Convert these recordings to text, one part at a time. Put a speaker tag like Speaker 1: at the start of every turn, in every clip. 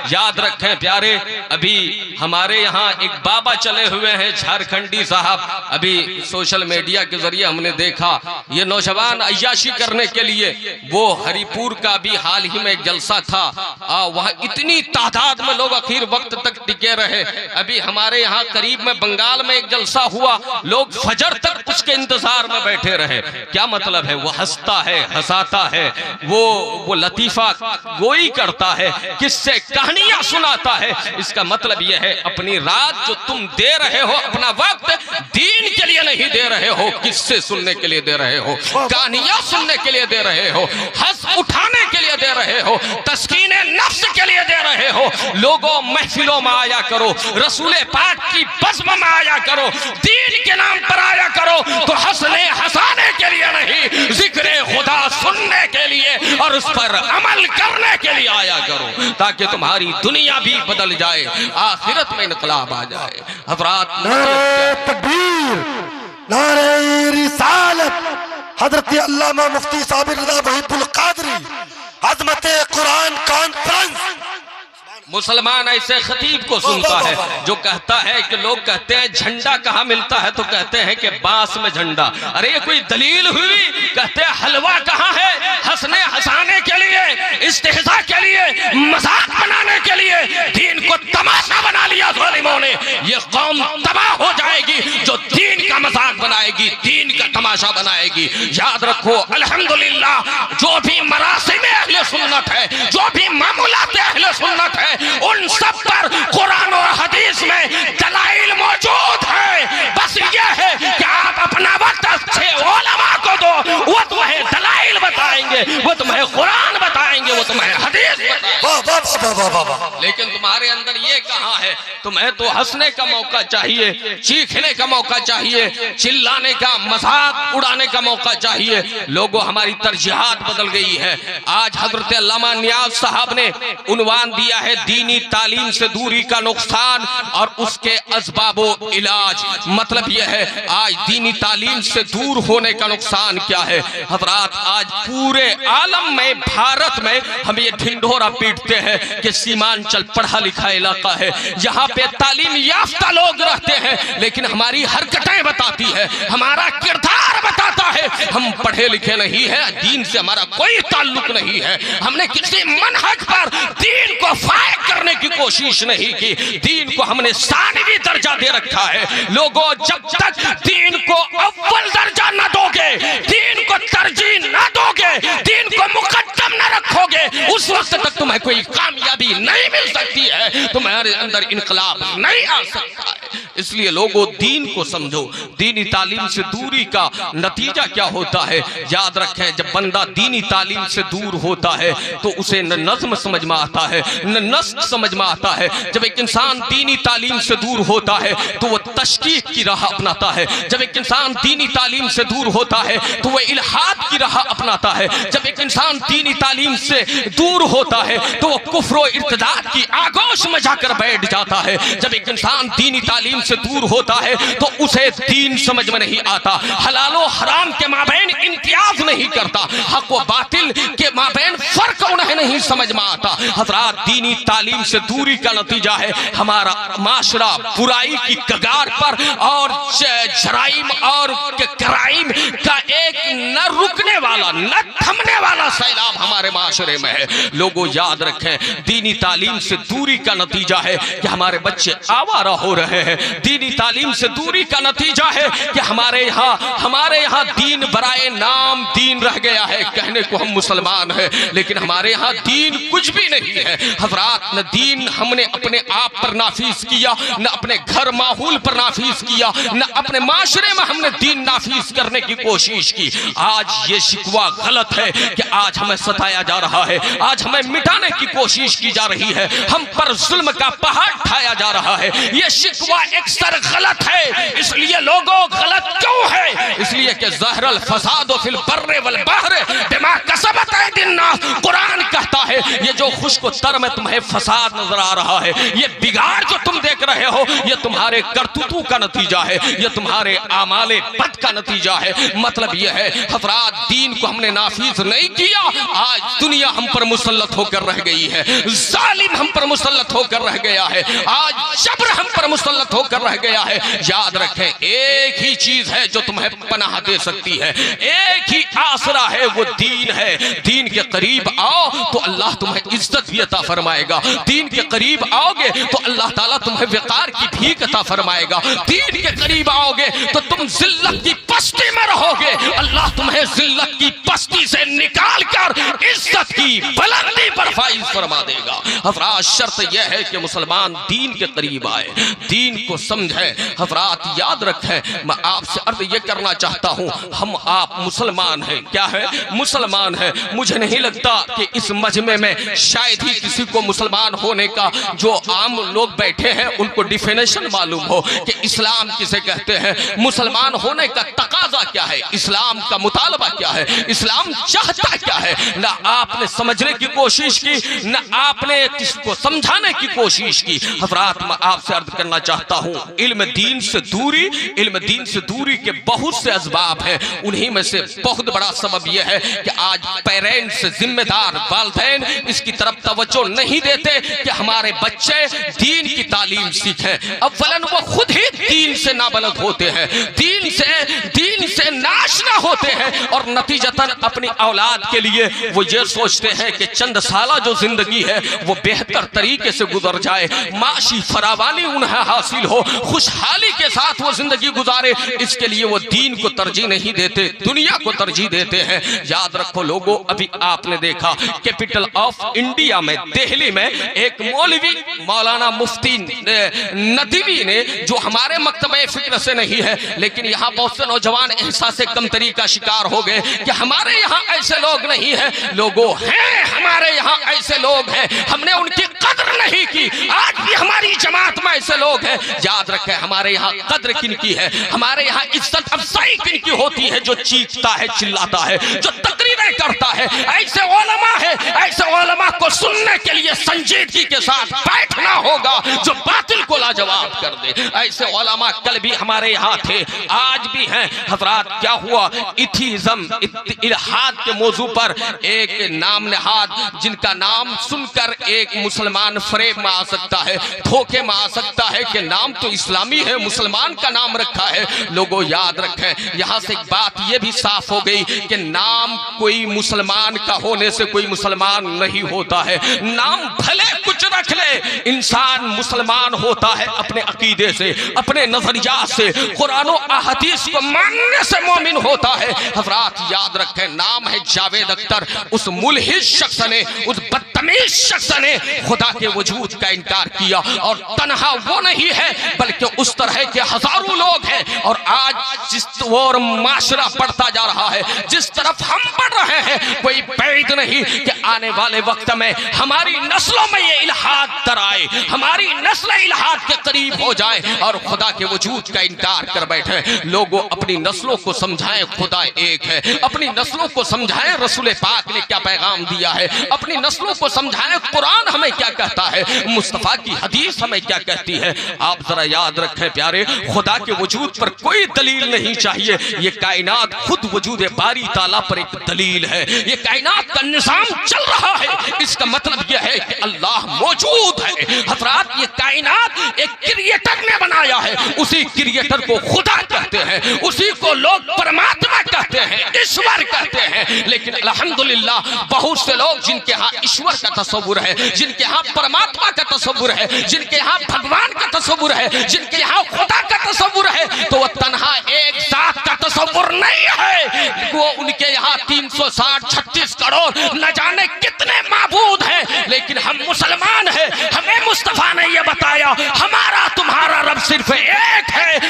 Speaker 1: یاد رکھیں پیارے، ابھی ہمارے یہاں ایک بابا چلے ہوئے ہیں جھارکھنڈی صاحب، ابھی سوشل میڈیا کے ذریعے ہم نے دیکھا یہ نوجوان عیاشی کرنے کے لیے، وہ ہری پور کا بھی حال ہی میں ایک جلسہ تھا، وہاں اتنی تعداد میں لوگ اخیر وقت تک ٹکے رہے۔ ابھی ہمارے یہاں قریب میں بنگال میں ایک جلسہ ہوا، لوگ فجر تک اس کے انتظار میں بیٹھے رہے۔ کیا مطلب ہے؟ وہ ہنستا ہے، ہنساتا ہے، وہ لطیفہ گوئی کرتا ہے، کس سے کہانیاں سناتا ہے۔ اس کا مطلب یہ ہے اپنی رات جو تم دے رہے ہو، اپنا وقت دین کے لیے نہیں دے رہے ہو، کس سے سننے کے لیے دے رہے ہو، کہانیاں سننے کے لیے دے رہے ہو، ہنس اٹھانے کے لیے دے رہے ہو، تسکین نفس کے لیے دے رہے ہو۔ لوگوں محفلوں میں آیا کرو، رسول پاک کی بزم میں آیا کرو، دین کے نام پر آیا کرو، تو ہنسنے ہنسانے کے لیے نہیں، ذکر خدا سننے کے لیے اور اس پر عمل کرنے کے لیے آیا کرو، تاکہ تمہاری دنیا بھی بدل جائے، آخرت میں انقلاب آ جائے۔ حضرات
Speaker 2: نعرہ تکبیر، نعرہ رسالت، حضرت علامہ مفتی صابر رضا وحید القادری، عظمت قرآن کانفرنس۔
Speaker 1: مسلمان ایسے خطیب کو سنتا ہے جو کہتا ہے کہ لوگ کہتے ہیں جھنڈا کہاں ملتا ہے، تو کہتے ہیں کہ باس میں جھنڈا۔ ارے یہ کوئی دلیل ہوئی؟ کہتے ہیں حلوہ کہاں ہے؟ ہنسنے ہنسانے کے لیے، استہزاء کے لیے، مذاق بنانے کے لیے دین کو تماشا بنا لیا ظالموں نے۔ یہ قوم تباہ ہو جائے گی جو دین کا مذاق بنائے گی، دین کا تماشا بنائے گی۔ یاد رکھو الحمدللہ جو بھی مراسم اہل سنت ہے، جو بھی معمولات اہل سنت ہے، ان سب پر قرآن اور حدیث میں دلائل موجود ہے۔ بس یہ ہے کہ آپ اپنا وقت اچھے علماء کو دو، وہ تمہیں دلائل بتائیں گے، وہ تمہیں قرآن بتائیں گے، وہ تمہیں حدیث بتائیں گے۔ لیکن تمہارے اندر یہ کہاں ہے؟ تمہیں تو ہنسنے کا موقع چاہیے، چیخنے کا موقع چاہیے، چلانے کا، مذاق اڑانے کا موقع چاہیے۔ لوگوں ہماری ترجیحات بدل گئی ہے۔ آج حضرت علامہ نیاز صاحب نے عنوان دیا ہے دینی تعلیم سے دوری کا نقصان اور اس کے اسباب و علاج۔ مطلب یہ ہے آج دینی تعلیم سے دور ہونے کا نقصان کیا ہے؟ حضرات آج پورے عالم میں، بھارت میں ہم یہ ڈھنڈورا پیٹتے ہیں کہ سیمانچل پڑھا لکھا علاقہ ہے، یہاں پہ تعلیم یافتہ لوگ رہتے ہیں، لیکن ہماری حرکتیں بتاتی ہے، ہمارا کردار بتاتا ہے ہم پڑھے لکھے نہیں ہیں، دین سے ہمارا کوئی تعلق نہیں ہے، ہم نے کسی منہج پر دین کو فائق کرنے کی کوشش نہیں کی، دین کو ہم نے ثانوی درجہ دے رکھا ہے۔ لوگوں جب تک دین کو اول درجہ نہ دو گے، دین کو ترجیح نہ دو گے، دین کو مقدم نہ رکھو گے، اس وقت تک تمہیں کوئی کامیابی نہیں مل سکتی ہے، تمہارے اندر انقلاب نہیں آ سکتا ہے۔ اس لیے لوگوں دین کو سمجھو، دینی تعلیم سے دوری کا نتیجہ کیا ہوتا ہے؟ یاد رکھیں جب بندہ دینی تعلیم سے دور ہوتا ہے تو اسے نہ نظم سمجھ میں آتا ہے، نہ نسق سمجھ میں آتا ہے۔ جب ایک انسان دینی تعلیم سے دور ہوتا ہے تو وہ تشکیک کی راہ اپناتا ہے، جب ایک انسان دینی تعلیم سے دور ہوتا ہے تو وہ الحاد کی راہ اپناتا ہے، جب ایک انسان دینی تعلیم سے دور ہوتا ہے تو وہ کفر و ارتداد کی آگوش میں جا کر بیٹھ جاتا ہے، جب ایک انسان دینی تعلیم سے دور ہوتا ہے تو اسے دین سمجھ میں نہیں آتا، حلال و حرام کے مابین امتیاز نہیں کرتا، حق و باطل کے مابین فرق انہیں نہیں سمجھ میں آتا۔ حضرات دینی تعلیم سے دوری کا نتیجہ ہے ہمارا معاشرہ برائی کی کگار پر اور جرائم اور کرائم کا ایک نہ رکنے والا، نہ تھمنے والا سیلاب ہمارے معاشرے میں ہے۔ لوگوں یاد رکھیں دینی تعلیم سے دوری کا نتیجہ ہے کہ ہمارے بچے آوارہ ہو رہے ہیں، دینی تعلیم سے دوری کا نتیجہ ہے کہ ہمارے یہاں دین برائے نام دین رہ گیا ہے، کہنے کو ہم مسلمان ہیں لیکن ہمارے یہاں دین کچھ بھی نہیں ہے۔ حضرات نہ دین ہم نے اپنے آپ پر نافذ کیا، نہ اپنے گھر ماحول پر نافذ کیا، نہ اپنے معاشرے میں ہم نے دین نافذ کرنے کی کوشش کی۔ آج یہ شکوہ غلط ہے کہ آج ہمیں ستایا جا رہا ہے، آج ہمیں مٹانے کی کوشش کی جا رہی ہے، ہم پر ظلم کا پہاڑ ڈھایا جا رہا ہے۔ یہ شکوہ ایک اکثر غلط ہے۔ اس لیے لوگوں غلط کیوں ہے؟ اس لیے کہ ظاہر الفساد فی البر والبحر بما کسبت ایدی الناس، قرآن کہتا ہے یہ جو خشک و تر میں تمہیں فساد نظر آ رہا ہے، یہ بگاڑ جو تم دیکھ رہے ہو، یہ تمہارے کرتوتوں کا نتیجہ ہے، یہ تمہارے اعمال بد کا نتیجہ ہے۔ مطلب یہ ہے حضرات دین کو ہم نے نافذ نہیں کیا، آج دنیا ہم پر مسلط ہو کر رہ گئی ہے، ظالم ہم پر مسلط ہو کر رہ گیا ہے، آج جبر ہم پر مسلط ہو کر رہ گیا ہے۔ یاد رکھیں ایک ہی چیز ہے جو تمہیں پناہ دے سکتی ہے، ایک ہی آسرا ہے، وہ دین ہے۔ دین کے قریب آؤ تو اللہ تمہیں عزت بھی عطا فرمائے گا، دین کے قریب آؤ گے تو اللہ تعالیٰ تمہیں وقار کی بھیک عطا فرمائے گا، دین کے قریب آؤ گے تو تم ذلت کی پستی میں رہو گے، اللہ تمہیں ذلت کی پستی سے نکال کر عزت کی بلندی پر فائز فرما دے گا۔ حضرات شرط یہ ہے کہ مسلمان دین کے قریب آئے، دین کو سمجھے۔ حضرات یاد رکھیں، میں آپ سے عرض یہ کرنا چاہتا ہوں، ہم آپ مسلمان ہیں، کیا ہے؟ مسلمان ہیں۔ مجھے نہیں لگتا کہ اس مجمع میں شاید ہی کسی کو مسلمان ہونے کا، جو عام لوگ بیٹھے ہیں ان کو ڈیفینیشن معلوم ہو کہ اسلام کسے کہتے ہیں، مسلمان ہونے کا تقاضا کیا ہے، اسلام کا مطالبہ کیا ہے، اسلام چاہتا کیا ہے۔ نہ آپ نے سمجھنے کی کوشش کی، نہ آپ نے کس کو سمجھانے کی کوشش کی۔ حضرات میں آپ سے عرض کرنا چاہتا ہوں، علم دین سے دوری کے بہت سے اسباب ہیں، انہی میں سے بہت بڑا سبب یہ ہے کہ آج پیرنٹس، ذمہ دار والدین اس کی طرف توجہ نہیں دیتے کہ ہمارے بچے دین کی تعلیم سیکھیں۔ اولاً وہ خود ہی دین سے نابلد ہوتے ہیں، دین سے ناشنا ہوتے ہیں، اور نتیجتاً اپنی اولاد کے لیے وہ یہ سوچتے ہیں کہ چند سالہ جو زندگی ہے وہ بہتر طریقے سے گزر جائے، معاشی فراوانی انہیں حاصل ہو، خوشحالی کے ساتھ وہ زندگی گزارے، اس کے لیے وہ دین کو ترجیح نہیں دیتے، دنیا کو ترجیح دیتے ہیں۔ یاد رکھو لوگوں، ابھی آپ نے دیکھا کیپٹل آف انڈیا میں، دہلی میں ایک مولوی مولانا مفتی ندوی نے، جو ہمارے مکتبہ فکر سے نہیں ہے، لیکن یہاں بہت سے نوجوان احساس کمتری کا شکار ہو گئے کہ ہمارے یہاں ایسے لوگ نہیں ہیں۔ لوگوں ہیں، ہمارے یہاں ایسے لوگ ہیں، ہم نے ان کی قدر نہیں کی، آج بھی ہماری جماعت میں ایسے لوگ ہیں۔ یاد رکھیں ہمارے یہاں قدر کن کی ہے، ہمارے یہاں عزت افزائی کن کی ہوتی ہے؟ جو چیختا ہے، چلاتا ہے، جو تقریریں کرتا ہے۔ ایسے علماء ہیں، ایسے علماء کو سننے کے لیے سنجیدگی کے ساتھ بیٹھنا ہوگا، جو باطل کو لاجواب کر دے۔ ایسے علماء کل بھی ہمارے یہاں تھے، آج بھی ہیں۔ حضرات کیا ہوا؟ ایتھیزم، الحاد کے موضوع پر ایک نام نہاد، جن کا نام سن کر ایک مسلمان فریب میں آ سکتا ہے، دھوکے میں آ سکتا ہے کہ نام تو اسلامی ہے، مسلمان کا نام رکھا ہے۔ لوگوں یاد رکھیں، یہاں سے ایک بات یہ بھی صاف ہو گئی کہ نام کوئی مسلمان کا ہونے سے کوئی مسلمان نہیں ہوتا ہے۔ نام بھلے کچھ رکھ لے، انسان مسلمان ہوتا ہے اپنے عقیدے سے، اپنے نظریات سے، قرآن و احادیث کو ماننے سے مومن ہوتا ہے۔ حضرات یاد رکھیں، نام ہے جاوید اختر، اس ملحد شخص نے، اس بدتمیز شخص نے خدا کے وجود کا انکار کیا، اور تنہا وہ نہیں ہے بلکہ اس طرح کے ہزاروں لوگ ہیں۔ اور آج جس اور معاشرہ بڑھتا جا رہا ہے، جس طرف ہم بڑھ رہے ہیں، کوئی بعید نہیں کہ آنے والے وقت میں ہماری نسلوں میں یہ الحاد در آئے، ہماری نسل الحاد کے قریب ہو جائے اور خدا کے وجود کا انکار کر بیٹھے۔ لوگوں اپنی نسلوں کو سمجھائیں خدا ایک ہے، اپنی نسلوں کو سمجھائیں رسول پاک نے کیا پیغام دیا ہے، اپنی نسلوں کو سمجھائیں قرآن ہمیں کیا کہتا ہے، مصطفیٰ کی حدیث ہمیں کیا کہتی ہے۔ آپ ذرا یاد رکھیں پیارے، خدا کے وجود پر کوئی دلیل نہیں چاہیے، یہ کائنات خود وجود باری تعالیٰ پر ایک دلیل ہے۔ یہ کائنات کا نظام چل رہا ہے، اس کا مطلب یہ ہے کہ اللہ موجود ہے۔ حضرات یہ کائنات ایک کریٹر نے بنایا ہے، اسی کریٹر کو خدا کہتے ہیں، اسی کو لوگ پرماتما کہتے ہیں، ایشور کہتے ہیں۔ لیکن الحمدللہ بہت سے لوگ جن کے ہاں ایشور کا تصور ہے، جن کے ہاں پرماتما کا تصور ہے، جن کے ہاں بھگوان کا تصور ہے، جن کے یہاں خدا کا تصور ہے، تو وہ تنہا ایک ذات کا تصور نہیں ہے، وہ ان کے یہاں 360-36 کروڑ نہ جانے کتنے معبود ہیں۔ لیکن ہم مسلمان ہیں، ہمیں مصطفیٰ نے یہ بتایا ہمارا تمہارا رب صرف ایک ہے،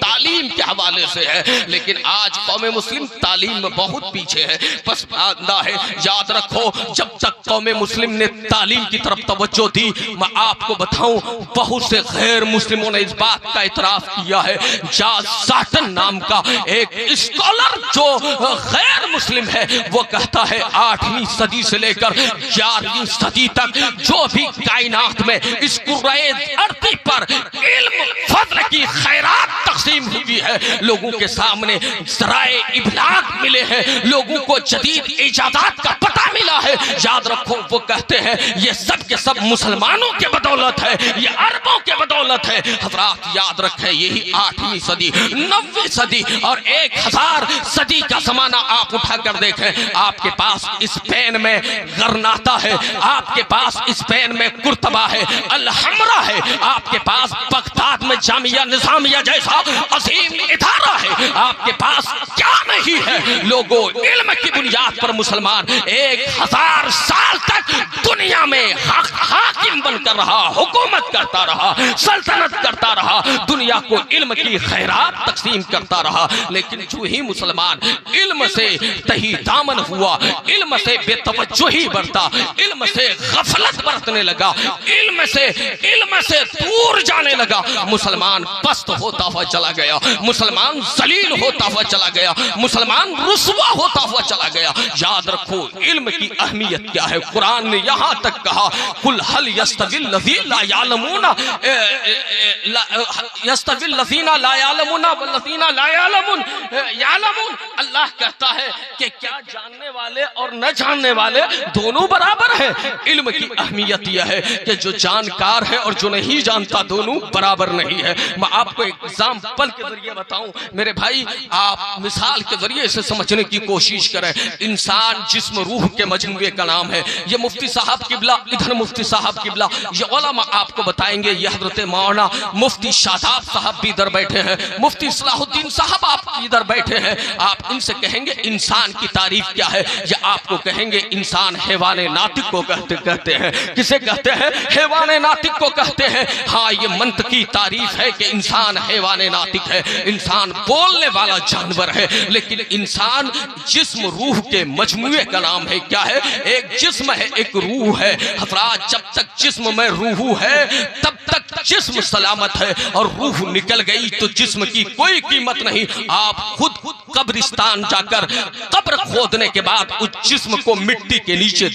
Speaker 1: تعلیم کے حوالے سے ہے، لیکن آج قوم مسلم تعلیم میں بہت پیچھے ہے۔ پس آندہ ہے، یاد رکھو جب تک قوم مسلم نے تعلیم کی طرف توجہ دی، میں آپ کو بتاؤں بہت سے غیر مسلموں نے اس بات کا اعتراف کیا ہے۔ جاز ساٹن نام کا ایک اسکالر جو غیر مسلم ہے، وہ کہتا ہے 8ویں صدی سے لے کر 11ویں صدی تک جو بھی کائنات میں اس کرۂ ارض پر علم فضل کی خیرات تقسیم ہوئی ہے، لوگوں کے سامنے ذرائع ابلاغ ملے ہیں، لوگوں کو جدید ایجادات کا پتہ ملا ہے، یاد رکھو وہ کہتے ہیں یہ سب کے سب مسلمانوں کے بدولت ہے، یہ عربوں کے بدولت ہے۔ حضرات یاد رکھیں یہی 8ویں صدی 9ویں صدی اور 1000 صدی کا زمانہ آپ اٹھا کر دیکھیں، آپ کے پاس اسپین میں غرناطہ ہے، آپ کے پاس اسپین میں قرطبہ ہے، الحمرہ ہے، آپ کے پاس بغداد میں جامعہ نظامیہ جیسا عظیم ادارہ ہے، آپ کے پاس کیا نہیں ہے۔ لوگوں علم کی بنیاد پر مسلمان 1000 سال تک دنیا میں حاکم بن کر رہا، حکومت کرتا رہا، سلطنت کرتا رہا، دنیا کو علم کی خیرات تقسیم کرتا رہا، لیکن جو ہی مسلمان علم سے تہی دامن ہوا، علم سے بے توجہی برتا، علم سے غفلت برتنے لگا، علم سے دور جانے لگا، مسلمان پست ہوتا ہوا چلا گیا، مسلمان ذلیل ہوتا ہوا چلا گیا، مسلمان رسوا ہوتا ہوا چلا گیا۔ یاد رکھو علم کی اہمیت کیا ہے۔ قرآن نے یہاں تک کہا قل هل يستوي الذين لا يعلمون يستوي الذين لا يعلمون والذين لا يعلمون۔ اللہ کہتا ہے کہ کیا جاننے والے اور نہ جاننے والے دونوں برابر ہیں۔ علم کی اہمیت یہ ہے کہ جو جانکار ہے اور جو نہیں جانتا دونوں برابر نہیں ہے۔ میں آپ کو ایک ایگزامپل کے ذریعے بتاؤں میرے بھائی، آپ مثال کے ذریعے سے سمجھنے کی کوشش کریں۔ انسان جسم روح کے مجموعے کا نام ہے۔ یہ مفتی صاحب قبلہ، ادھر مفتی صاحب قبلہ، یہ علماء آپ کو بتائیں گے۔ یہ حضرت مولانا مفتی شاداب صاحب بھی ادھر بیٹھے ہیں، مفتی صلاح الدین صاحب آپ ادھر بیٹھے ہیں۔ آپ ان سے کہیں گے انسان کی تعریف کیا ہے، یہ آپ کو کہیں گے انسان حیوان ناطق کو کہتے ہیں۔ کسے کہتے ہیں؟ حیوان ناطق کو کہتے ہیں۔ ہاں یہ منطقی تعریف ہے کہ انسان حیوان ناطق ہے، انسان بولنے والا جانور ہے، لیکن انسان جسم روح کے مجموعے کا نام ہے۔ کیا ہے؟ ایک جسم ہے، ایک روح ہے۔ حضرات جب تک جسم میں روح ہے تب تک جسم سلامت ہے، اور روح نکل گئی تو جسم کی کوئی قیمت نہیں۔ آپ خود قبرستان جا کر قبر کھودنے کے بعد اس جسم کو مٹی کے نیچے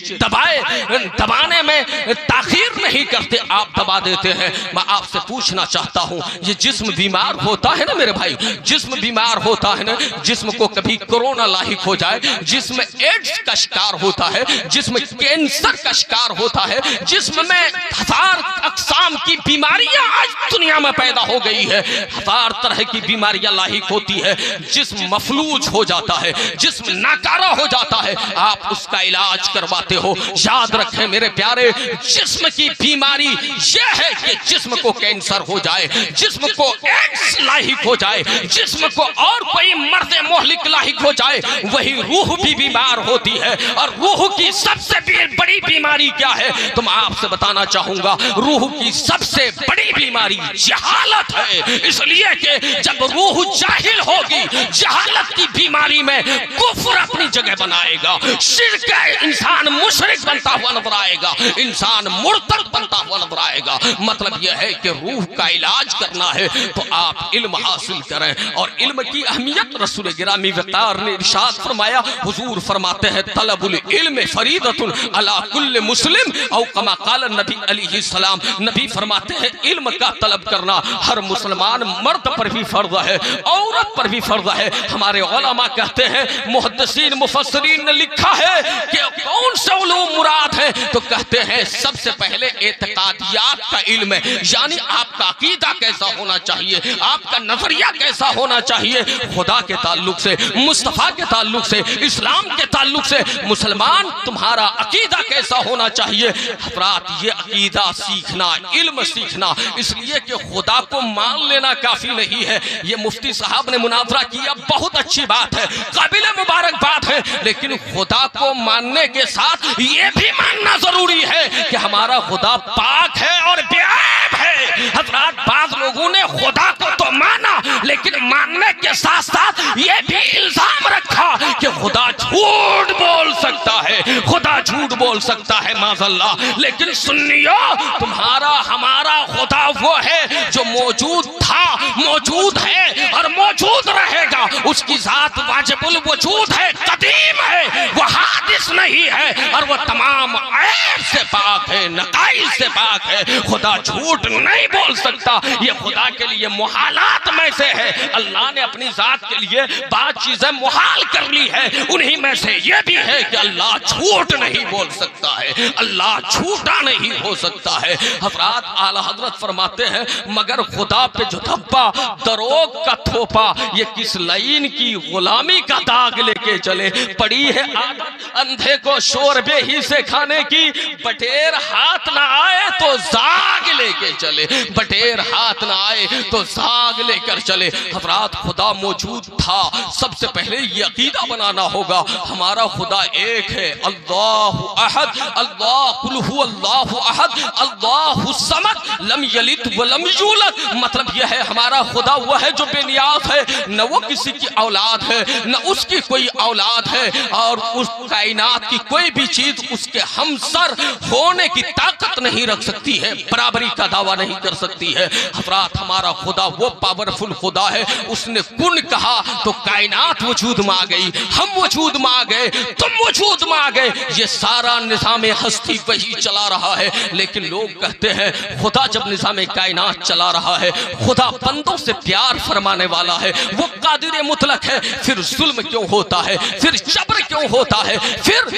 Speaker 1: دبانے میں تاخیر نہیں کرتے، آپ دبا دیتے ہیں۔ میں آپ سے پوچھنا چاہتا ہوں یہ جسم بیمار ہوتا ہے نا میرے بھائی، جسم بیمار ہوتا ہے نا، جسم کو کبھی کورونا لاحق ہو جائے، جسم ایڈز کا شکار ہوتا ہے، جسم کینسر کا شکار ہوتا ہے، جسم میں 1000 اقسام کی بیماریاں آج دنیا میں پیدا ہو گئی ہے، 1000 طرح کی بیماریاں لاحق ہوتی ہے، جسم مفلوج ہو جاتا ہے، جسم ناکارہ ہو جاتا ہے، آپ اس کا علاج کرواتے ہو۔ یاد رکھیں میرے پیارے، جسم کی بیماری یہ ہے کہ جسم کو کینسر ہو جائے، جسم کو ایڈز لاحق ہو جائے، جسم کو اور کوئی مرض مہلک لاحق ہو جائے، وہی روح بھی بیمار ہوتی ہے۔ اور روح کی سب سے بڑی بیماری کیا ہے؟ تو میں آپ سے بتانا چاہوں گا روح کی سب سے بڑی بیماری جہالت ہے، اس لیے کہ جب روح جاہل ہوگی، جہالت کی بیماری میں کفر اپنی جگہ بنائے گا، شرک انسان مشرک بنتا ہوا نظر آئے گا، انسان مرتد بنتا ہوا نظر آئے گا۔ مطلب یہ ہے کہ روح کا علاج کرنا ہے تو آپ علم حاصل کریں، اور علم کی اہمیت رسول گرامی وقار نے ارشاد فرمایا، حضور فرماتے ہیں طلب العلم فریضۃ علی کل مسلم، او کما قال نبی علیہ السلام، نبی فرماتے ہیں علم کا طلب کرنا ہر مسلمان مرد پر بھی فرض ہے، عورت پر بھی فرض ہے۔ ہمارے علماء کہتے ہیں، محدثین مفسرین نے لکھا ہے کہ کون سے علوم مراد ہیں، تو کہتے ہیں سب سے پہلے اعتقادیات کا علم ہے، یعنی آپ کا عقیدہ کیسا ہونا چاہیے، آپ کا نظریہ کیسا ہونا چاہیے خدا کے تعلق سے، مصطفیٰ کے تعلق سے، اسلام کے تعلق سے، مسلمان تمہارا عقیدہ کیسا ہونا چاہیے۔ حضرات یہ عقیدہ سیکھنا، علم سیکھنا، اس لیے کہ خدا کو مان لینا کافی نہیں ہے۔ یہ مفتی صاحب نے مناظرہ کیا، بہت اچھی بات ہے، قابل مبارک بات ہے، لیکن خدا کو ماننے کے ساتھ یہ بھی ماننا ضروری ہے کہ ہمارا خدا پاک ہے اور بے عیب ہے۔ حضرات بعض لوگ لوگوں نے خدا کو تو مانا لیکن ماننے کے ساتھ ساتھ یہ بھی الزام رکھا کہ خدا جھوٹ بول سکتا ہے، خدا جھوٹ بول سکتا ہے معاذ اللہ۔ لیکن سنیو، تمہارا ہمارا خدا وہ ہے جو موجود تھا، موجود ہے اور موجود رہے گا۔ اس کی ذات واجب الوجود ہے، قدیم ہے، وہ حادث نہیں ہے، اور وہ تمام عیب سے پاک ہے، نقائص سے پاک ہے۔ خدا جھوٹ نہیں بول سکتا، یہ خدا کے لیے محالات میں سے ہے۔ اللہ نے اپنی ذات کے لیے بعض چیزیں محال کر لی ہے، انہی میں سے یہ بھی ہے کہ اللہ جھوٹ نہیں بول سکتا ہے، اللہ جھوٹا نہیں ہو سکتا ہے۔ حضرات اعلی حضرت فرماتے ہیں مگر خدا پہ جو دھبا دروغ کا تھوپا، یہ کس لعین کی غلامی کا داغ لے کے چلے۔ پڑی ہے عادت اندھے کو شوربے ہی سے کھانے کی، بٹیر ہاتھ نہ آئے تو زاگ لے کے چلے، بٹیر ہاتھ نہ آئے تو زاگ لے کر چلے۔ حضرات خدا موجود تھا، سب سے پہلے یہ عقیدہ بنانا ہوگا ہمارا خدا ایک ہے، اللہ احد، اللہ قل هو اللہ احد، اللہ الصمد، لم یلد ولم یولد۔ مطلب یہ ہے ہمارا خدا وہ ہے جو بے نیاز ہے، نہ وہ کسی کی اولاد ہے نہ اس کی کوئی اولاد ہے، اور اس کائنات کی کوئی بھی چیز اس کے ہمسر ہونے کی طاقت نہیں رکھ سکتی ہے، برابری کا دعویٰ نہیں کر سکتی ہے۔ حضرات ہمارا خدا وہ پاورفل خدا ہے، اس نے کن کہا تو کائنات وجود میں آ گئی، ہم وجود میں آ گئے، تم وجود میں آ گئے، یہ سارا نظام ہستی وہی چلا رہا ہے۔ لیکن لوگ کہتے ہیں خدا جب نظام کائنات چلا رہا ہے، خدا بندوں سے پیار فرمانے والا ہے، وہ قادر مطلق ہے، پھر ظلم کیوں ہوتا ہے، پھر جبر کیوں ہوتا ہے، پھر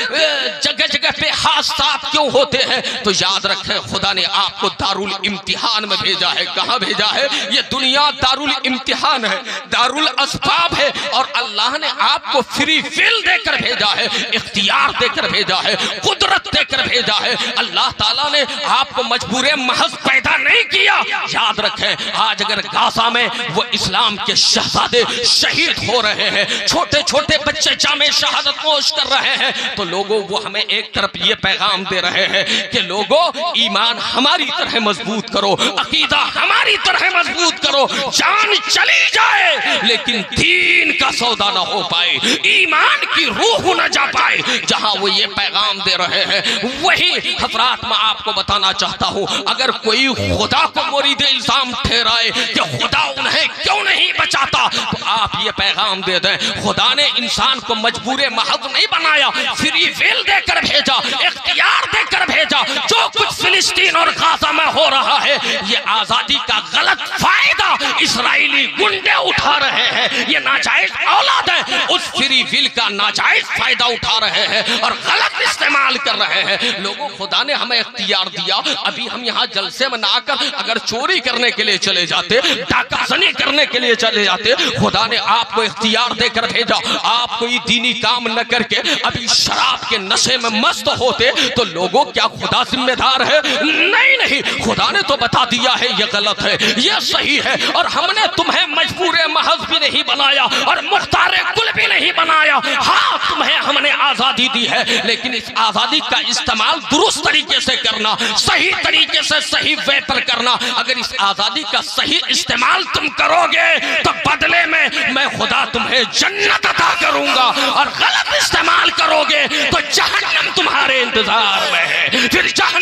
Speaker 1: جگہ جگہ پہ حادثات کیوں ہوتے ہیں؟ تو یاد رکھیں خدا نے آپ کو دارالامتحان میں بھیجا ہے۔ کہاں بھیجا ہے؟ یہ دنیا دارالامتحان ہے، دارالاسباب ہے، اور اللہ نے آپ کو فری ول دے کر بھیجا ہے، اختیار دے کر بھیجا ہے، قدرت دے کر بھیجا ہے۔ اللہ تعالیٰ نے آپ کو مجبور محض پیدا نہیں کیا۔ یاد رکھیں آج اگر غازہ میں وہ اسلام کے شہزادے شہید ہو رہے ہیں، چھوٹے چھوٹے بچے جامِ شہادت نوش کر رہے ہیں، تو لوگوں وہ ہمیں ایک طرف یہ پیغام دے رہے ہیں کہ لوگوں ایمان ہماری طرح مضبوط کرو، عقیدہ ہماری طرح مضبوط کرو، جان چلی جائے لیکن دین کا سودا نہ ہو پائے، ایمان کی روح نہ جا پائے۔ جہاں وہ یہ پیغام دے رہے ہیں وہی حضرات میں آپ کو بتانا چاہتا ہوں، اگر کوئی خدا کو مرید الزام ٹھہرائے کہ خدا انہیں کیوں نہیں بچاتا، تو آپ یہ پیغام دے دیں خدا نے انسان کو مجبور محض نہیں بنایا، فری ول دے کر بھیجا، اختیار دے کر بھیجا۔ جو کچھ فلسطین اور غازہ میں ہو رہا ہے یہ آزادی کا غلط فائدہ اسرائیلی گنڈے اٹھا رہے ہیں، یہ ناجائز اولاد ہے، اس فری ول کا ناجائز فائدہ اٹھا رہے ہیں اور غلط استعمال کر رہے ہیں۔ لوگوں خدا نے ہمیں اختیار دیا، ابھی ہم یہاں جلسے میں نہ آ کر اگر چوری کرنے کے لیے چلے جاتے، ڈاکہ زنی کرنے کے لیے چلے جاتے، خدا نے آپ کو اختیار دے کر بھیجا۔ آپ کوئی دینی کام نہ کر کے ابھی شراب کے نشے میں مست ہوتے تو لوگوں کیا خدا ذمہ دار ہے؟ نہیں نہیں، خدا نے تو بتا دیا ہے یہ غلط ہے، یہ صحیح ہے، اور ہم نے تمہیں مجبور محض بھی نہیں بنایا اور مختار کل بھی نہیں بنایا۔ ہاں تمہیں ہم نے آزادی دی ہے، لیکن اس آزادی کا استعمال درست طریقے سے کرنا، صحیح طریقے سے صحیح وے پر کرنا۔ اگر اس آزادی کا صحیح استعمال تم کرو گے تو بدلے میں خدا تمہیں جنت عطا کروں گا، اور غلط استعمال کرو گے تو جہنم تمہارے انتظار میں ہے، پھر جہنم۔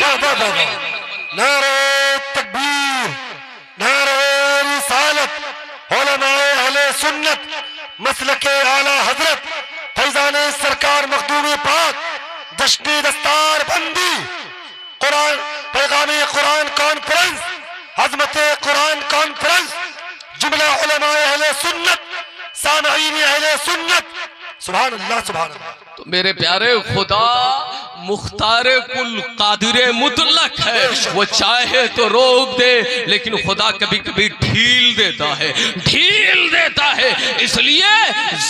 Speaker 2: نعرہ تکبیر، نعرہ رسالت، علماء اہل سنت، مسلک اعلی حضرت فیضان سرکار مخدوم پاک، دشتی دستار بندی، قرآن پیغام قرآن کانفرنس، عظمت قرآن کانفرنس، جملہ علماء اہل سنت، سامعین اہل سنت، سبحان اللہ سبحان اللہ۔
Speaker 1: تو میرے پیارے خدا مختار کل قادر مطلق ہے، وہ چاہے تو روک دے لیکن خدا کبھی کبھی ڈھیل دیتا ہے، ڈھیل دیتا ہے۔ اس لیے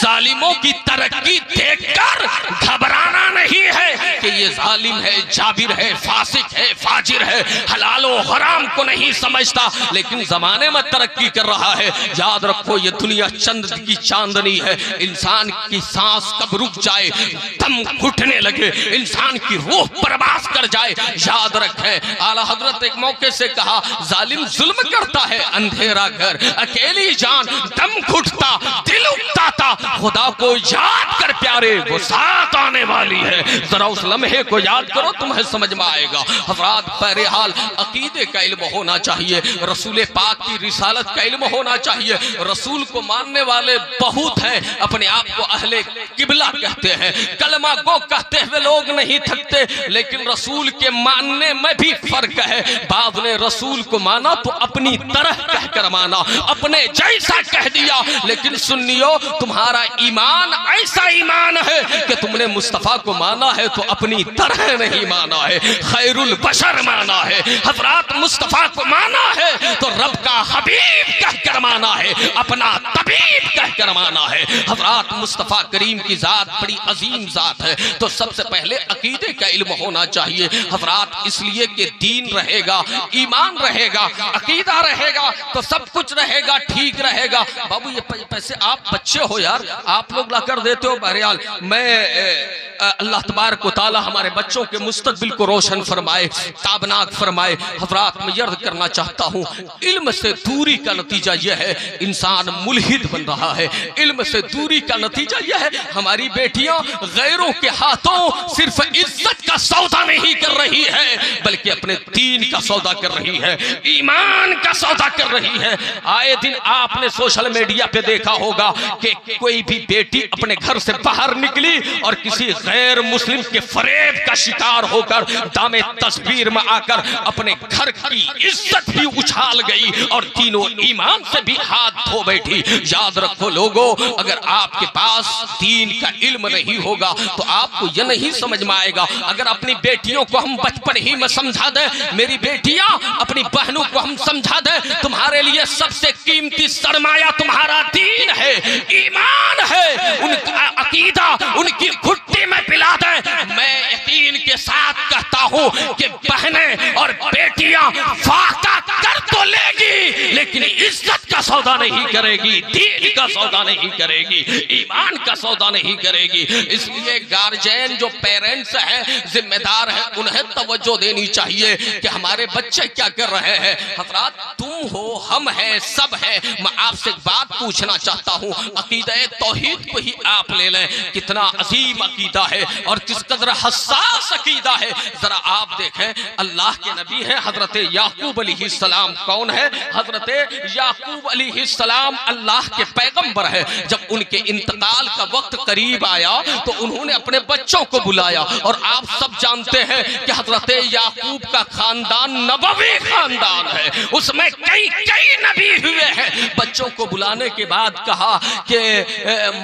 Speaker 1: ظالموں کی ترقی دیکھ کر گھبرانا نہیں ہے کہ یہ یہ ظالم ہے، جابر ہے، فاسق ہے، فاجر ہے، حلال و حرام کو نہیں سمجھتا، لیکن زمانے میں ترقی کر رہا ہے۔ یاد رکھو یہ دنیا چند کی چاندنی ہے، انسان کی سانس کب رک جائے، دم گھٹنے لگے، انسان کی روح پرواز کر جائے، یاد رکھیں اعلیٰ حضرت ایک موقع سے کہا ظالم ظلم کرتا ہے، اندھیرا گھر، اکیلی جان، دم گھٹتا، دل اکتاتا، خدا کو یاد کر پیارے، وہ ساتھ آنے والی ہے۔ ذرا اس لمحے کو یاد کرو، تمہیں سمجھ میں آئے گا۔ حضرات بہرحال عقیدے کا علم ہونا چاہیے، رسول پاک کی رسالت کا علم ہونا چاہیے۔ رسول کو ماننے والے بہت ہیں، اپنے آپ کو اہل قبلہ کہتے ہیں، کلمہ گو کہتے ہوئے لوگ نہیں تھکتے، لیکن رسول کے ماننے میں بھی فرق ہے۔ بعض نے رسول کو مانا تو اپنی طرح کہہ کر مانا، اپنے جیسا کہہ دیا، لیکن سنیو تمہارا ایمان ایسا ایمان ہے کہ تم نے مصطفیٰ کو مانا ہے تو اپنی طرح نہیں مانا ہے، خیر البشر مانا ہے۔ حضرات مصطفیٰ کو مانا ہے تو رب کا حبیب کہہ کر مانا ہے، اپنا طبیب کہہ کر مانا ہے۔ حضرات مصطفیٰ کریم کی ذات بڑی عظیم ذات ہے، تو سب سے پہلے عقیدے کا علم ہونا چاہیے۔ حضرات اس لیے کہ دین رہے گا، ایمان رہے گا، عقیدہ رہے گا تو سب کچھ رہے گا، ٹھیک رہے گا۔ بابو یہ پیسے آپ بچے ہو یار، آپ لوگ لا کر دیتے ہو۔ بہرحال میں اللہ تبارک و تعالی ہمارے بچوں کے مستقبل کو روشن فرمائے، تابناک فرمائے۔ حضرات میں عرض کرنا چاہتا ہوں، علم سے دوری کا نتیجہ یہ ہے انسان ملحد بن رہا ہے۔ علم سے دوری کا نتیجہ یہ ہے ہماری بیٹیاں غیروں کے ہاتھوں صرف عزت کا سودا نہیں کر رہی ہے، بلکہ اپنے دین کا سودا کر رہی ہے، ایمان کا سودا کر رہی ہے۔ آئے دن آپ نے سوشل میڈیا پہ دیکھا ہوگا کہ کوئی بھی بیٹی اپنے گھر سے باہر نکلی اور کسی غیر مسلم کے فریب کا شکار ہو کر دام تصویر میں آ کر اپنے گھر کی عزت بھی اچھال گئی اور دین و ایمان سے بھی ہاتھ دھو بیٹھی۔ یاد رکھو لوگو، اگر آپ کے پاس دین کا علم نہیں ہوگا تو آپ کو یہ نہیں سمجھ میں آئے گا۔ اگر اپنی بیٹیوں کو ہم بچپن ہی میں سمجھا دیں، میری بیٹیاں اپنی بہنوں کو ہم سمجھا دیں تمہارے لیے سب سے قیمتی سرمایہ تمہارا دین ہے، ایمان ہے، ان کا عقیدہ ان کی گھٹی میں پلا دیں، میں یقین کے ساتھ کہتا ہوں کہ بہنیں اور بیٹیاں فاقہ کر تو لے گی لیکن عزت کا سودا نہیں کرے گی، دین کا سودا نہیں کرے گی، ایمان کا سودا نہیں کرے گی۔ اس لیے گارجین جو پیرنٹس ہیں، ذمہ دار ہیں، انہیں توجہ دینی چاہیے کہ ہمارے بچے کیا کر رہے ہیں۔ حضرات تم ہو، ہم ہیں، سب ہیں۔ میں آپ سے ایک بات پوچھنا چاہتا ہوں، عقیدہ توحید کو ہی آپ لے لیں، کتنا عظیم عقیدہ ہے اور کس قدر حساس عقیدہ ہے۔ ذرا آپ دیکھیں، اللہ کے نبی ہیں حضرت یعقوب علیہ السلام، کون ہے؟ حضرت یعقوب علیہ السلام اللہ کے پیغمبر ہے۔ جب ان کے انتقال کا وقت قریب آیا تو انہوں نے اپنے بچوں کو بلایا، اور آپ سب جانتے ہیں کہ حضرت یعقوب کا خاندان نبوی خاندان ہے، اس میں کئی نبی ہوئے ہیں۔ بچوں کو بلانے کے بعد کہا کہ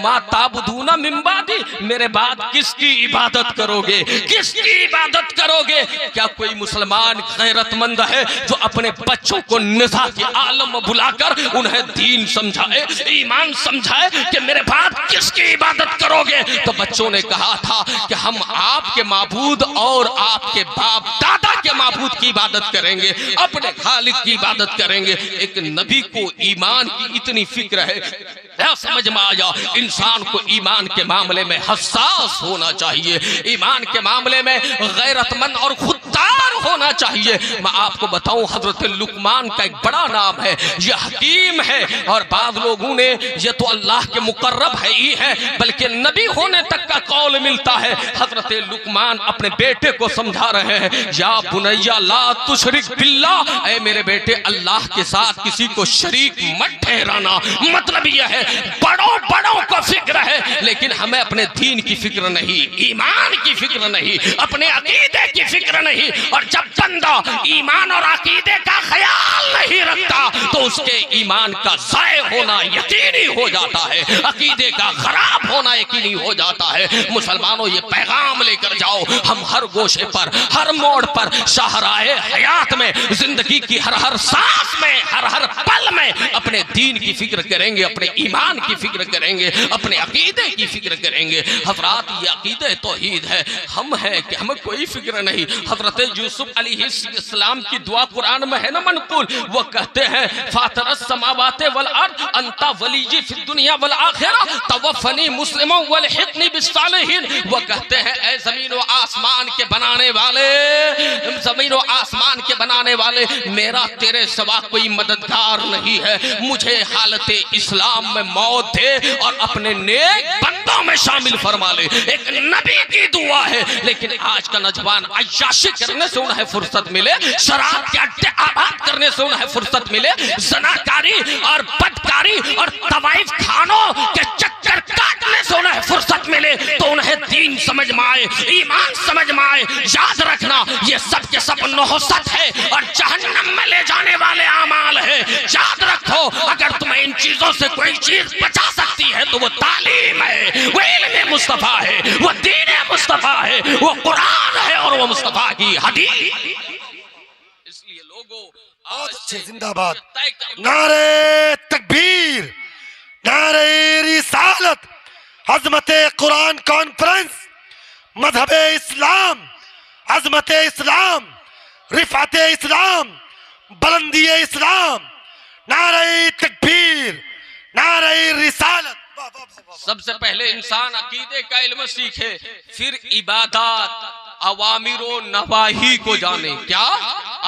Speaker 1: ما تعبدون من بعدی، میرے بعد کس کی عبادت کرو گے، کس کی عبادت کرو گے؟ کیا کوئی مسلمان غیرت مند ہے جو اپنے بچوں کو نزاع کے عالم میں بلا کر انہیں دین سمجھائے، ایمان سمجھائے کہ میرے بعد کس کی عبادت کرو گے؟ تو بچوں نے کہا تھا کہ ہم آپ کے معبود اور آپ کے باپ دادا کے معبود کی عبادت کریں گے، اپنے خالق کی عبادت کریں گے۔ ایک نبی کو ایمان کی اتنی فکر ہے، سمجھ میں آیا انسان کو ایمان کے معاملے میں حساس ہونا چاہیے، ایمان کے معاملے میں غیرت مند اور خوددار ہونا چاہیے۔ میں آپ کو بتاؤں، حضرت لقمان کا ایک بڑا نام ہے، یہ حکیم ہے، اور بعض لوگوں نے یہ تو اللہ کے مقرب ہے ہی ہے بلکہ نبی ہونے تک کا قول ملتا ہے۔ حضرت لقمان اپنے بیٹے کو سمجھا رہے ہیں، یا بنیا لا تشرک باللہ، اے میرے بیٹے اللہ کے ساتھ کسی کو شریک مت ٹھہرانا۔ مطلب یہ ہے بڑوں کو فکر ہے لیکن ہمیں اپنے دین کی فکر نہیں، ایمان کی فکر نہیں، اپنے عقیدے کی فکر نہیں۔ اور جب بندہ ایمان اور عقیدے کا خیال نہیں رکھتا تو اس کے ایمان کا ضائع ہونا یقینی ہو جاتا ہے، عقیدے کا خراب ہونا یقینی ہو جاتا ہے۔ مسلمانوں یہ پیغام لے کر جاؤ، ہم ہر گوشے پر، ہر موڑ پر، شاہراہ حیات میں، زندگی کی ہر سانس میں، ہر پل میں اپنے دین کی فکر کریں گے، اپنے ایمان ایمان کی فکر کریں گے، اپنے عقیدے کی فکر کریں گے۔ حضرات یہ عقیدہ توحید ہے، ہم ہیں کہ ہمیں کوئی فکر نہیں۔ حضرت یوسف علیہ السلام کی دعا قرآن میں ہے نا منقول، وہ کہتے ہیں فاطر السماوات والارض انت ولیجی فی الدنیا والآخرہ توفنی مسلما والحقنی بالصالحین۔ وہ کہتے ہیں اے زمین و آسمان کے بنانے والے، زمین و آسمان کے بنانے والے، میرا تیرے سوا کوئی مددگار نہیں ہے، مجھے حالت اسلام میں موت دے اور اپنے نیک بندوں میں شامل فرما لے۔ ایک نبی کی دعا ہے، لیکن آج کا نوجوان عیاشی کرنے سے انہیں فرصت ملے، شراب کے اڈے آباد کرنے سے انہیں فرصت ملے، زناکاری اور بدکاری اور طوائف خانوں کے چکر کاٹنے سے انہیں فرصت ملے تو انہیں دین سمجھ میں آئے، ایمان سمجھ میں آئے۔ یاد رکھنا یہ سب کے سب نحوست ہے اور جہنم میں لے جانے والے اعمال ہے۔ یاد رکھو اگر تمہیں ان چیزوں سے کوئی چیز بچا سکتی ہے تو وہ تعلیم ہے، وہ علم مصطفیٰ ہے، وہ دین مصطفیٰ ہے، وہ قرآن ہے اور وہ مصطفیٰ کی حدیث۔ اس لیے لوگوں
Speaker 2: بہت اچھے، زندہ باد، نعرہ تکبیر، نعرہ رسالت، عظمت قرآن کانفرنس، مذہب اسلام، عظمت اسلام، رفعت اسلام، بلندی اسلام، نعرہ تکبیر، نعرہ رسالت۔
Speaker 1: سب سے پہلے انسان عقیدے کا علم سیکھے، پھر عبادات، اوامر و نواہی کو جانے۔ کیا؟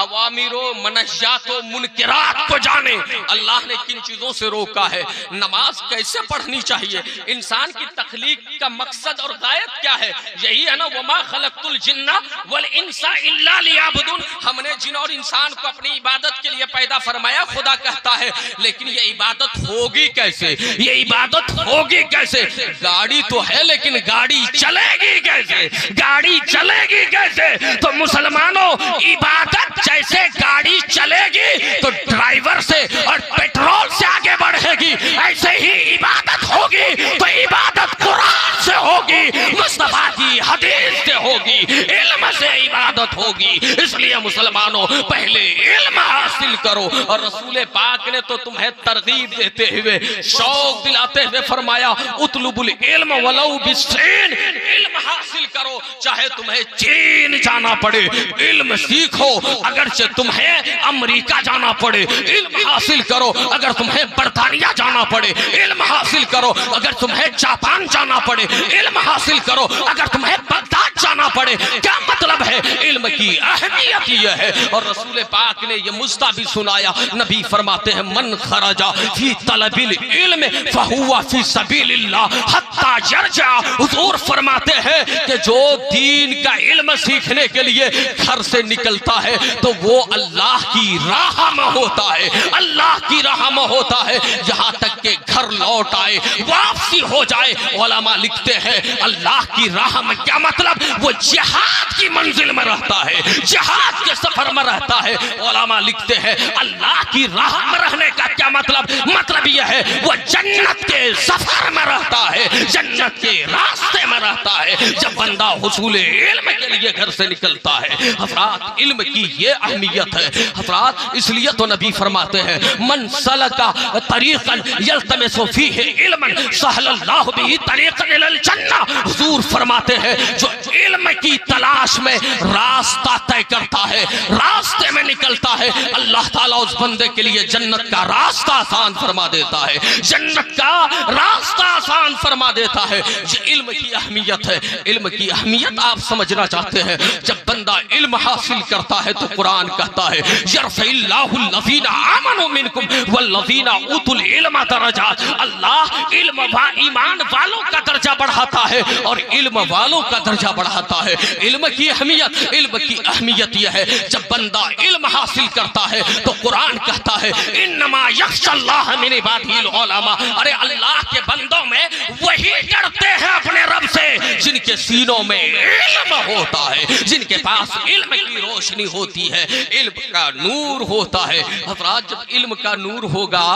Speaker 1: اوامر و منہیات و منکرات کو جانے۔ اللہ نے کن چیزوں سے روکا ہے، نماز کیسے پڑھنی چاہیے، انسان کی تخلیق کا مقصد اور غایت کیا ہے، یہی ہے نا وما خلقت الجن والانس الا لیعبدون۔ ہم نے جن اور انسان کو اپنی عبادت کے لیے پیدا فرمایا، خدا کہتا ہے، لیکن یہ عبادت ہوگی کیسے، یہ عبادت ہوگی کیسے؟ گاڑی تو ہے لیکن گاڑی چلے گی کیسے، گاڑی چلے گی کیسے؟ تو مسلمانوں عبادت جیسے گاڑی چلے گی تو ڈرائیور سے اور پیٹرول سے آگے بڑھے گی، ایسے ہی عبادت ہوگی تو عبادت قرآن سے ہوگی، مصطفیٰ کی حدیث سے ہوگی، علم سے عبادت ہوگی۔ اس لیے مسلمانوں پہلے علم حاصل کرو، اور رسول پاک نے تو تمہیں ترغیب دیتے ہوئے، شوق دلاتے ہوئے فرمایا اطلب العلم ولو بالسین، علم حاصل کرو چاہے تمہیں چین جانا پڑے، علم سیکھو اگرچہ تمہیں امریکہ جانا پڑے، علم حاصل کرو اگر تمہیں برطانیہ جانا پڑے، علم حاصل کرو اگر تمہیں جاپان جانا پڑے، علم حاصل کرو اگر تمہیں بغداد جانا پڑے۔ کیا مطلب ہے؟ علم کی اہمیت یہ ہے، اور رسول پاک نے یہ مجزہ بھی سنایا، نبی فرماتے ہیں من خرج فی طلب العلم فہو فی سبیل اللہ حتی یرجع۔ حضور فرماتے ہیں کہ جو دین کا علم سیکھنے کے لیے گھر سے نکلتا ہے تو وہ اللہ کی راہ میں ہوتا ہے، اللہ کی راہ میں ہوتا ہے، یہاں تک کہ گھر لوٹ آئے، واپسی ہو جائے۔ علماء لکھتے ہیں اللہ کی راہ میں کیا مطلب؟ وہ جہاد کی منزل میں رہتا ہے، جہاد کے سفر میں رہتا ہے۔ علماء لکھتے ہیں اللہ کی راہ میں رہنے کا کیا مطلب؟ مطلب یہ ہے وہ جنت کے سفر میں رہتا ہے، جنت کے راستے میں رہتا ہے جب بندہ حصول علم کے لیے گھر سے نکلتا ہے۔ حضرات علم کی یہ اہمیت ہے، حضرات اس لیے تو نبی فرماتے ہیں من سلکا طریقا یلتمس فیہ علما سہل اللہ بہ طریقا الی الجنہ۔ حضور فرماتے ہیں جو علم کی تلاش میں راستہ طے کرتا ہے، راستے میں نکلتا ہے، اللہ تعالیٰ اس بندے کے لیے جنت کا راستہ آسان فرما دیتا ہے، جنت کا راستہ آسان فرما دیتا ہے۔ یہ علم کی اہمیت ہے۔ علم کی اہمیت آپ سمجھنا چاہتے ہیں، جب بندہ علم حاصل کرتا ہے تو قرآن کہتا ہے یرفع اللہ الذین آمنوا منکم والذین اوتوا العلم درجات۔ اللہ علم و ایمان والوں کا درجہ بڑھاتا ہے اور علم والوں کا درجہ بڑھاتا ہے۔ علم کی اہمیت یہ ہے جب بندہ علم حاصل کرتا ہے تو قرآن کہتا ہے انما یخشی اللہ من عبادہ العلماء۔ ارے اللہ کے بندوں میں وہی ڈرتے ہیں اپنے رب سے جن کے سینوں میں علم ہوتا ہے، جن کے پاس علم کی روشنی ہوتی ہے، علم کا نور ہوتا ہے۔ حضرات جب علم کا نور ہوگا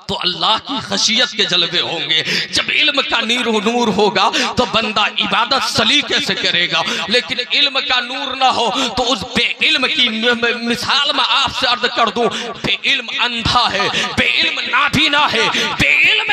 Speaker 1: تو اللہ کی خشیت کے جلوے ہوں گے، جب علم کا نور ہوگا تو بندہ عبادت سلیقے سے کرے گا، لیکن علم کا نور نہ ہو تو اس بے علم کی مثال میں آپ سے عرض کر دوں، بے علم اندھا ہے، بے علم نابینا ہے، بے علم